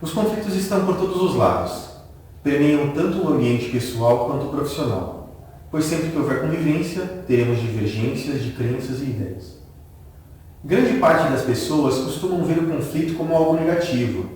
Os conflitos estão por todos os lados. Permeiam tanto o ambiente pessoal quanto o profissional, pois sempre que houver convivência, teremos divergências de crenças e ideias. Grande parte das pessoas costumam ver o conflito como algo negativo,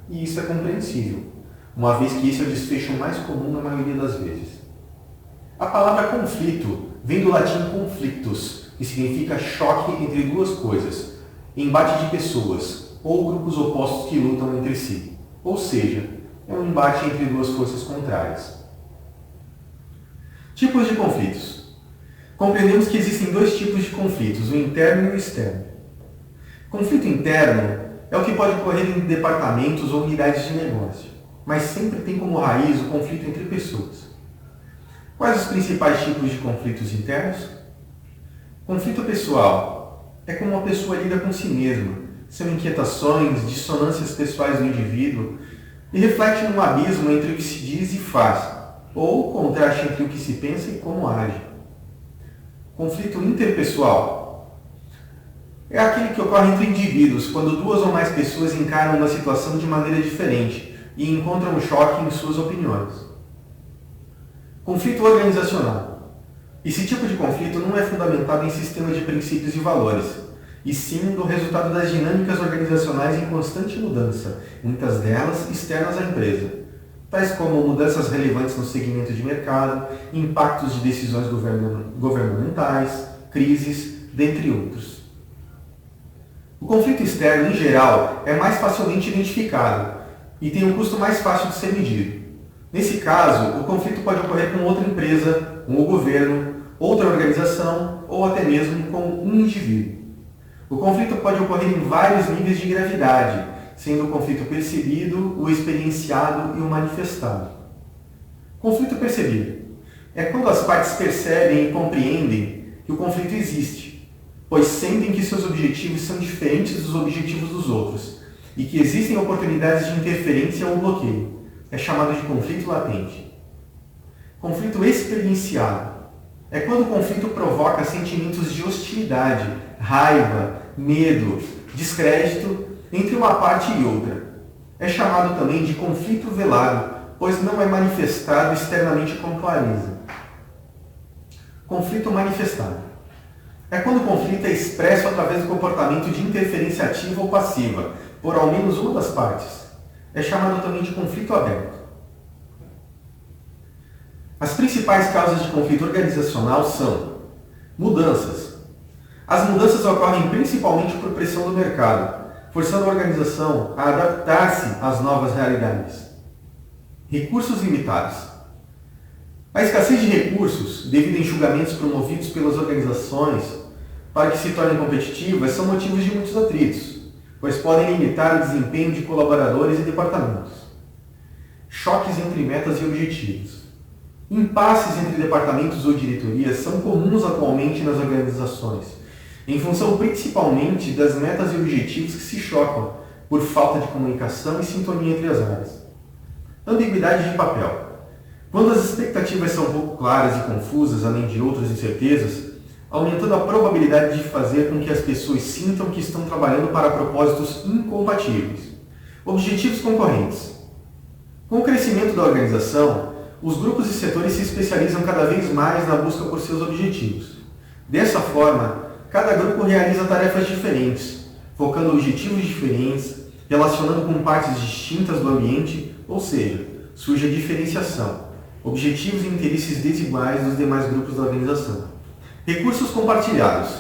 e isso é compreensível, uma vez que esse é o desfecho mais comum na maioria das vezes. A palavra conflito vem do latim conflictus, que significa choque entre duas coisas, embate de pessoas ou grupos opostos que lutam entre si, ou seja, é um embate entre duas forças contrárias. Tipos de conflitos. Compreendemos que existem dois tipos de conflitos, o interno e o externo. Conflito interno é o que pode ocorrer em departamentos ou unidades de negócio, mas sempre tem como raiz o conflito entre pessoas. Quais os principais tipos de conflitos internos? Conflito pessoal é como uma pessoa lida com si mesma, são inquietações, dissonâncias pessoais do indivíduo e reflete num abismo entre o que se diz e faz, ou o contraste entre o que se pensa e como age. Conflito interpessoal é aquele que ocorre entre indivíduos quando duas ou mais pessoas encaram uma situação de maneira diferente e encontram um choque em suas opiniões. Conflito organizacional. Esse tipo de conflito não é fundamentado em sistemas de princípios e valores, e sim do resultado das dinâmicas organizacionais em constante mudança, muitas delas externas à empresa, tais como mudanças relevantes no segmento de mercado, impactos de decisões governamentais, crises, dentre outros. O conflito externo, em geral, é mais facilmente identificado e tem um custo mais fácil de ser medido. Nesse caso, o conflito pode ocorrer com outra empresa, com o governo, outra organização ou até mesmo com um indivíduo. O conflito pode ocorrer em vários níveis de gravidade, sendo o conflito percebido, o experienciado e o manifestado. Conflito percebido é quando as partes percebem e compreendem que o conflito existe, pois sentem que seus objetivos são diferentes dos objetivos dos outros e que existem oportunidades de interferência ou bloqueio. É chamado de conflito latente. Conflito experienciado é quando o conflito provoca sentimentos de hostilidade, raiva, medo, descrédito entre uma parte e outra. É chamado também de conflito velado, pois não é manifestado externamente com clareza. Conflito manifestado é quando o conflito é expresso através do comportamento de interferência ativa ou passiva, por ao menos uma das partes. É chamado também de conflito aberto. As principais causas de conflito organizacional são mudanças. As mudanças ocorrem principalmente por pressão do mercado, forçando a organização a adaptar-se às novas realidades. Recursos limitados. A escassez de recursos, devido a enxugamentos promovidos pelas organizações para que se tornem competitivas, são motivos de muitos atritos, pois podem limitar o desempenho de colaboradores e departamentos. Choques entre metas e objetivos. Impasses entre departamentos ou diretorias são comuns atualmente nas organizações, em função principalmente das metas e objetivos que se chocam por falta de comunicação e sintonia entre as áreas. Ambiguidade de papel. Quando as expectativas são pouco claras e confusas, além de outras incertezas, aumentando a probabilidade de fazer com que as pessoas sintam que estão trabalhando para propósitos incompatíveis. Objetivos concorrentes. Com o crescimento da organização, os grupos e setores se especializam cada vez mais na busca por seus objetivos. Dessa forma, cada grupo realiza tarefas diferentes, focando objetivos diferentes, relacionando com partes distintas do ambiente, ou seja, surge a diferenciação, objetivos e interesses desiguais dos demais grupos da organização. Recursos compartilhados.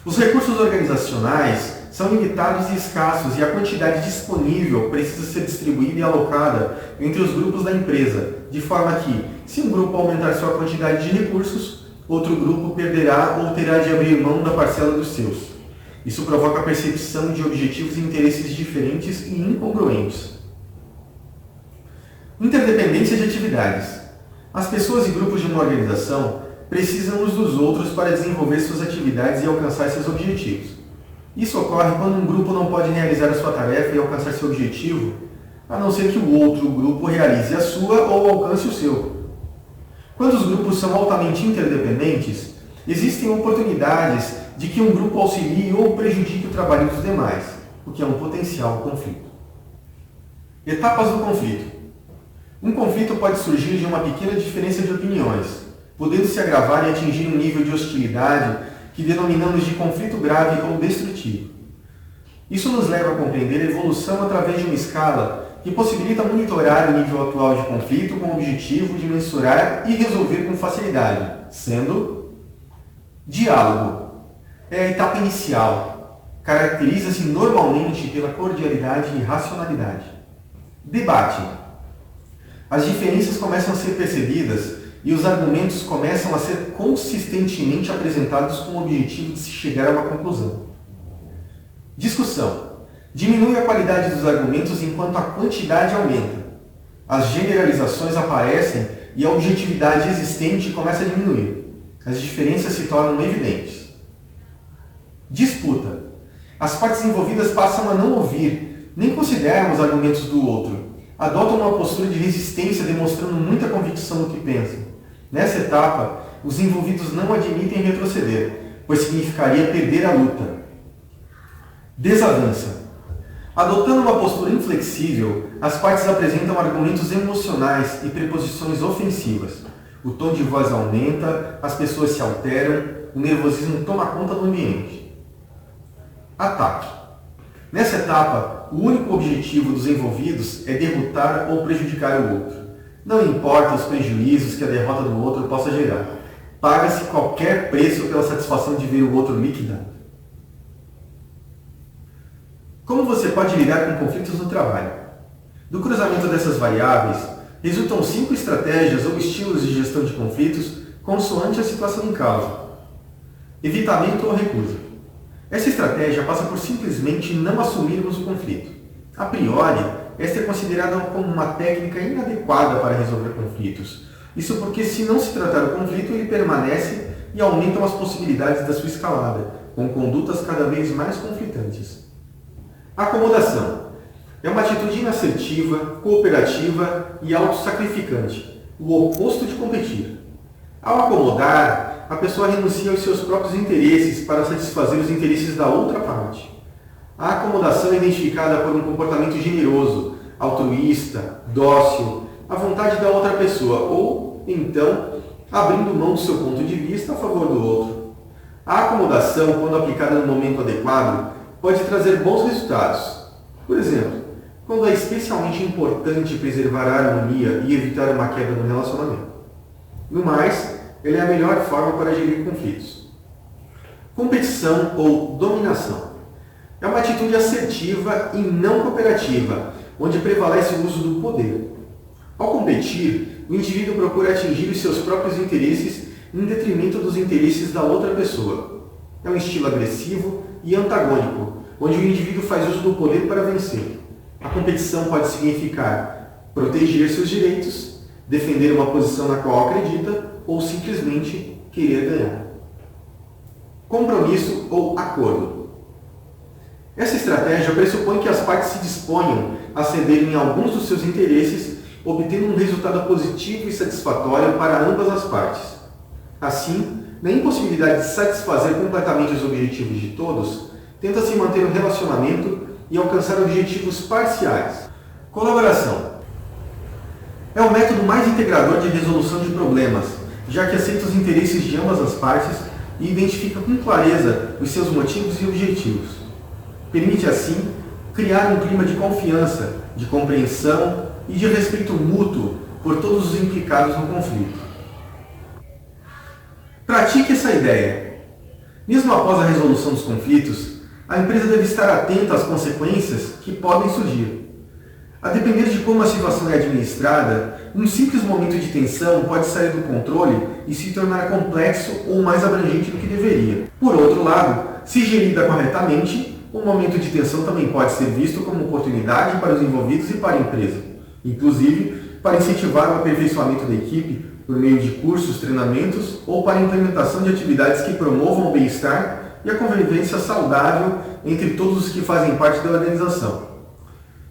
Os recursos organizacionais são limitados e escassos e a quantidade disponível precisa ser distribuída e alocada entre os grupos da empresa, de forma que, se um grupo aumentar sua quantidade de recursos, outro grupo perderá ou terá de abrir mão da parcela dos seus. Isso provoca a percepção de objetivos e interesses diferentes e incongruentes. Interdependência de atividades. As pessoas e grupos de uma organização precisam uns dos outros para desenvolver suas atividades e alcançar seus objetivos. Isso ocorre quando um grupo não pode realizar a sua tarefa e alcançar seu objetivo, a não ser que o outro grupo realize a sua ou alcance o seu. Quando os grupos são altamente interdependentes, existem oportunidades de que um grupo auxilie ou prejudique o trabalho dos demais, o que é um potencial conflito. Etapas do conflito. Um conflito pode surgir de uma pequena diferença de opiniões, podendo se agravar e atingir um nível de hostilidade que denominamos de conflito grave ou destrutivo. Isso nos leva a compreender a evolução através de uma escala que possibilita monitorar o nível atual de conflito com o objetivo de mensurar e resolver com facilidade, sendo diálogo. É a etapa inicial. Caracteriza-se normalmente pela cordialidade e racionalidade. Debate. As diferenças começam a ser percebidas e os argumentos começam a ser consistentemente apresentados com o objetivo de se chegar a uma conclusão. Discussão. Diminui a qualidade dos argumentos enquanto a quantidade aumenta. As generalizações aparecem e a objetividade existente começa a diminuir. As diferenças se tornam evidentes. Disputa. As partes envolvidas passam a não ouvir, nem consideram os argumentos do outro. Adotam uma postura de resistência demonstrando muita convicção no que pensam. Nessa etapa, os envolvidos não admitem retroceder, pois significaria perder a luta. Desavença. Adotando uma postura inflexível, as partes apresentam argumentos emocionais e preposições ofensivas. O tom de voz aumenta, as pessoas se alteram, o nervosismo toma conta do ambiente. Ataque. Nessa etapa, o único objetivo dos envolvidos é derrotar ou prejudicar o outro. Não importa os prejuízos que a derrota do outro possa gerar. Paga-se qualquer preço pela satisfação de ver o outro liquidado. Como você pode lidar com conflitos no trabalho? Do cruzamento dessas variáveis, resultam 5 estratégias ou estilos de gestão de conflitos consoante a situação em causa. Evitamento ou recusa. Essa estratégia passa por simplesmente não assumirmos o conflito. A priori, esta é considerada como uma técnica inadequada para resolver conflitos. Isso porque, se não se tratar o conflito, ele permanece e aumentam as possibilidades da sua escalada, com condutas cada vez mais conflitantes. Acomodação. É uma atitude inassertiva, cooperativa e autossacrificante, o oposto de competir. Ao acomodar, a pessoa renuncia aos seus próprios interesses para satisfazer os interesses da outra parte. A acomodação é identificada por um comportamento generoso, altruísta, dócil, à vontade da outra pessoa ou, então, abrindo mão do seu ponto de vista a favor do outro. A acomodação, quando aplicada no momento adequado, pode trazer bons resultados. Por exemplo, quando é especialmente importante preservar a harmonia e evitar uma quebra no relacionamento. No mais, ela é a melhor forma para gerir conflitos. Competição ou dominação. É uma atitude assertiva e não cooperativa, onde prevalece o uso do poder. Ao competir, o indivíduo procura atingir os seus próprios interesses em detrimento dos interesses da outra pessoa. É um estilo agressivo e antagônico, onde o indivíduo faz uso do poder para vencer. A competição pode significar proteger seus direitos, defender uma posição na qual acredita ou simplesmente querer ganhar. Compromisso ou acordo. Essa estratégia pressupõe que as partes se disponham a ceder em alguns dos seus interesses, obtendo um resultado positivo e satisfatório para ambas as partes. Assim, na impossibilidade de satisfazer completamente os objetivos de todos, tenta-se manter o relacionamento e alcançar objetivos parciais. Colaboração. É o método mais integrador de resolução de problemas, já que aceita os interesses de ambas as partes e identifica com clareza os seus motivos e objetivos. Permite, assim, criar um clima de confiança, de compreensão e de respeito mútuo por todos os implicados no conflito. Pratique essa ideia. Mesmo após a resolução dos conflitos, a empresa deve estar atenta às consequências que podem surgir. A depender de como a situação é administrada, um simples momento de tensão pode sair do controle e se tornar complexo ou mais abrangente do que deveria. Por outro lado, se gerida corretamente, um momento de tensão também pode ser visto como oportunidade para os envolvidos e para a empresa, inclusive para incentivar o aperfeiçoamento da equipe por meio de cursos, treinamentos ou para a implementação de atividades que promovam o bem-estar e a convivência saudável entre todos os que fazem parte da organização.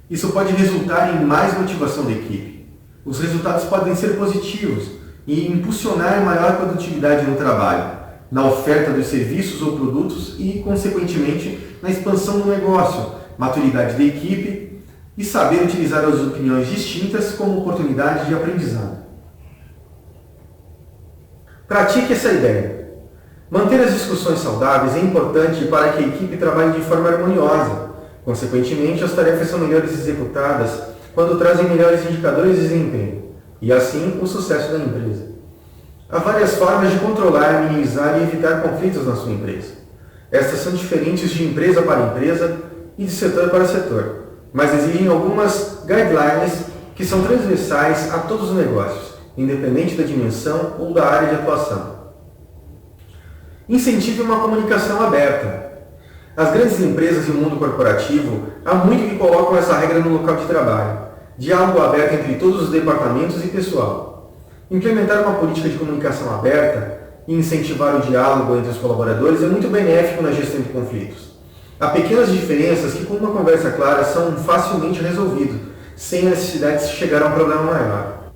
Isso pode resultar em mais motivação da equipe. Os resultados podem ser positivos e impulsionar maior produtividade no trabalho, na oferta dos serviços ou produtos e, consequentemente, na expansão do negócio, maturidade da equipe, e saber utilizar as opiniões distintas como oportunidade de aprendizado. Pratique essa ideia. Manter as discussões saudáveis é importante para que a equipe trabalhe de forma harmoniosa. Consequentemente, as tarefas são melhores executadas quando trazem melhores indicadores de desempenho, e assim o sucesso da empresa. Há várias formas de controlar, minimizar e evitar conflitos na sua empresa. Estas são diferentes de empresa para empresa e de setor para setor, mas exigem algumas guidelines que são transversais a todos os negócios, independente da dimensão ou da área de atuação. Incentive uma comunicação aberta. As grandes empresas e o mundo corporativo há muito que colocam essa regra no local de trabalho. Diálogo aberto entre todos os departamentos e pessoal. Implementar uma política de comunicação aberta e incentivar o diálogo entre os colaboradores é muito benéfico na gestão de conflitos. Há pequenas diferenças que, com uma conversa clara, são facilmente resolvidas, sem a necessidade de chegar a um problema maior.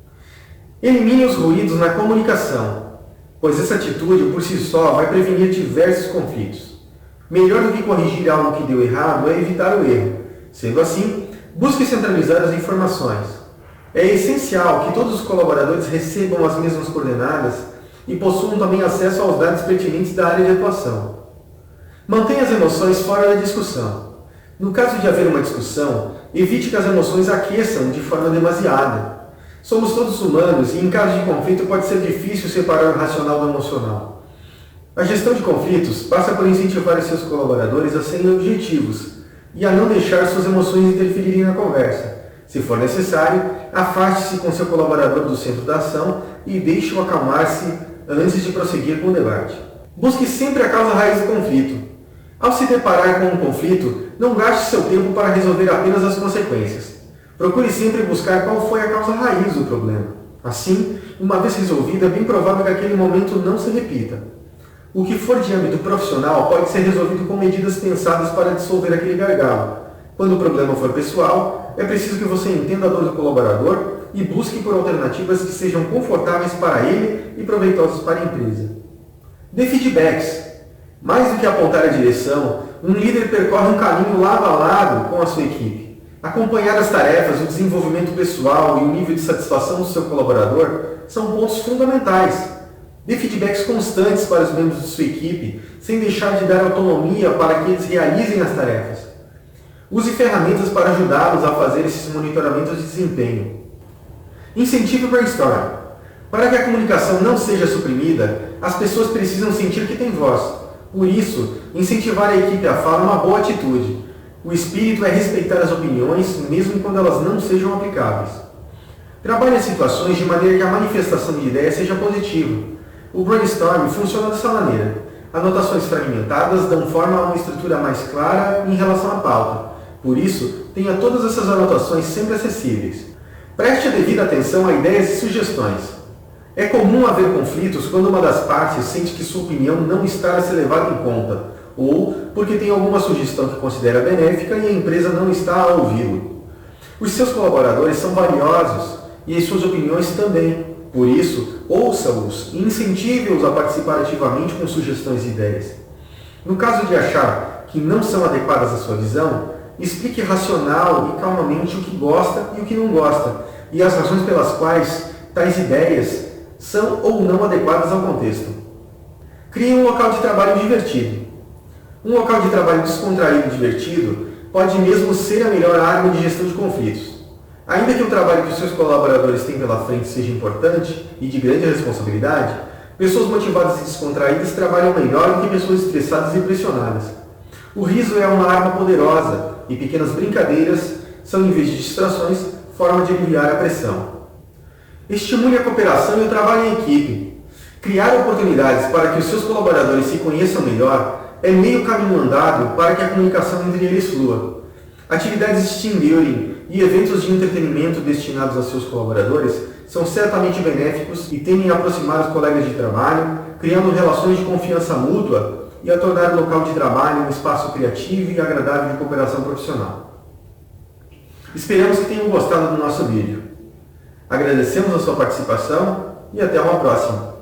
Elimine os ruídos na comunicação, pois essa atitude por si só vai prevenir diversos conflitos. Melhor do que corrigir algo que deu errado é evitar o erro. Sendo assim, busque centralizar as informações. É essencial que todos os colaboradores recebam as mesmas coordenadas e possuam também acesso aos dados pertinentes da área de atuação. Mantenha as emoções fora da discussão. No caso de haver uma discussão, evite que as emoções aqueçam de forma demasiada. Somos todos humanos e em caso de conflito pode ser difícil separar o racional do emocional. A gestão de conflitos passa por incentivar os seus colaboradores a serem objetivos e a não deixar suas emoções interferirem na conversa. Se for necessário, afaste-se com seu colaborador do centro da ação e deixe-o acalmar-se antes de prosseguir com o debate. Busque sempre a causa raiz do conflito. Ao se deparar com um conflito, não gaste seu tempo para resolver apenas as consequências. Procure sempre buscar qual foi a causa raiz do problema. Assim, uma vez resolvida, é bem provável que aquele momento não se repita. O que for de âmbito profissional pode ser resolvido com medidas pensadas para dissolver aquele gargalo. Quando o problema for pessoal, é preciso que você entenda a dor do colaborador e busque por alternativas que sejam confortáveis para ele e proveitosas para a empresa. Dê feedbacks. Mais do que apontar a direção, um líder percorre um caminho lado a lado com a sua equipe. Acompanhar as tarefas, o desenvolvimento pessoal e o nível de satisfação do seu colaborador são pontos fundamentais. Dê feedbacks constantes para os membros de sua equipe, sem deixar de dar autonomia para que eles realizem as tarefas. Use ferramentas para ajudá-los a fazer esses monitoramentos de desempenho. Incentive o brainstorm. Para que a comunicação não seja suprimida, as pessoas precisam sentir que têm voz. Por isso, incentivar a equipe a fala é uma boa atitude. O espírito é respeitar as opiniões, mesmo quando elas não sejam aplicáveis. Trabalhe as situações de maneira que a manifestação de ideias seja positiva. O brainstorm funciona dessa maneira. Anotações fragmentadas dão forma a uma estrutura mais clara em relação à pauta. Por isso, tenha todas essas anotações sempre acessíveis. Preste a devida atenção a ideias e sugestões. É comum haver conflitos quando uma das partes sente que sua opinião não está a ser levada em conta, ou porque tem alguma sugestão que considera benéfica e a empresa não está a ouvi-lo. Os seus colaboradores são valiosos e as suas opiniões também. Por isso, ouça-os e incentive-os a participar ativamente com sugestões e ideias. No caso de achar que não são adequadas à sua visão, explique racional e calmamente o que gosta e o que não gosta, e as razões pelas quais tais ideias são ou não adequadas ao contexto. Crie um local de trabalho divertido. Um local de trabalho descontraído e divertido pode mesmo ser a melhor arma de gestão de conflitos. Ainda que o trabalho que os seus colaboradores têm pela frente seja importante e de grande responsabilidade, pessoas motivadas e descontraídas trabalham melhor do que pessoas estressadas e pressionadas. O riso é uma arma poderosa e pequenas brincadeiras são, em vez de distrações, forma de aliviar a pressão. Estimule a cooperação e o trabalho em equipe. Criar oportunidades para que os seus colaboradores se conheçam melhor é meio caminho andado para que a comunicação entre eles flua. Atividades de team building e eventos de entretenimento destinados a seus colaboradores são certamente benéficos e tendem a aproximar os colegas de trabalho, criando relações de confiança mútua e a tornar o local de trabalho um espaço criativo e agradável de cooperação profissional. Esperamos que tenham gostado do nosso vídeo. Agradecemos a sua participação e até uma próxima.